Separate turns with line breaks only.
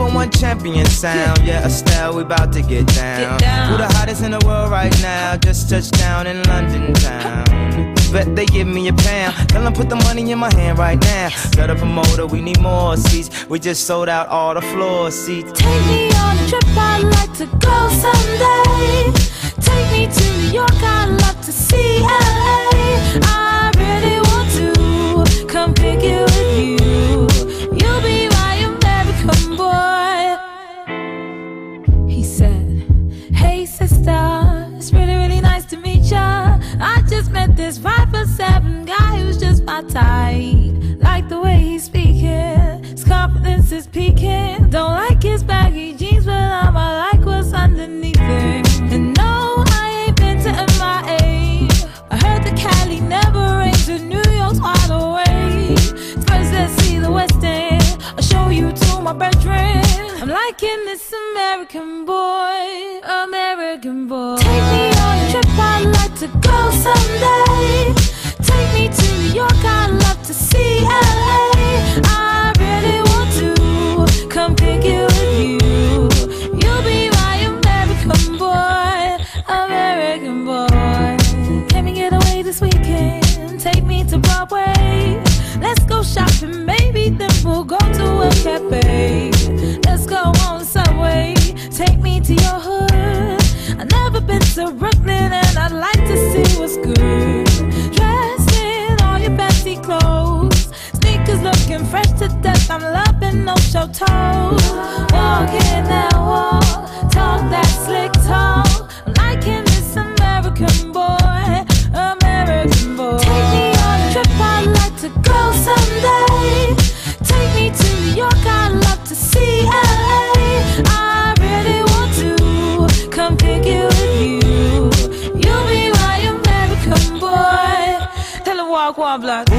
#1 champion sound. Yeah, Estelle, we about to get down. Who the hottest in the world right now? Just touched down in London town. Bet they give me a pound. Tell them put the money in my hand right now. Got a promoter, we need more seats. We just sold out all the floor seats.
Take me on a trip, I'd like to go someday. Take me to New York, I'd love to see LA. I really want to come pick it with you. You'll be my American boy. He said, hey sister, it's really, really nice to meet ya. I just met this 5'7" guy who's just my type. Like the way he's speaking, his confidence is peaking. Don't like his baggy jeans, but I like what's underneath it. And no, I ain't been to MIA. I heard that Cali never rains and New York's wide awake. First let's see the West End, I'll show you to my bedroom. I'm liking this American boy, American boy. Take me on a trip, I'd like to go someday. Take me to New York, I'd love to see LA. I really want to come pick it with you. You'll be my American boy, American boy. Can we get away this weekend? Take me to Broadway. Let's go shopping, maybe then we'll go to a cafe. Let's go on the subway, take me to your hood. I've never been to Brooklyn and I'd like to see what's good. Dressed in all your fancy clothes, sneakers looking fresh to death. I'm loving no show toes. Walking that walk, talk that slick talk. I'm liking this American boy, American boy. Take me on a trip, I'd like to go someday. Take me to New York, I'd love to see LA. I really want to come pick it with you. You'll be my American boy. Tell him walk one block.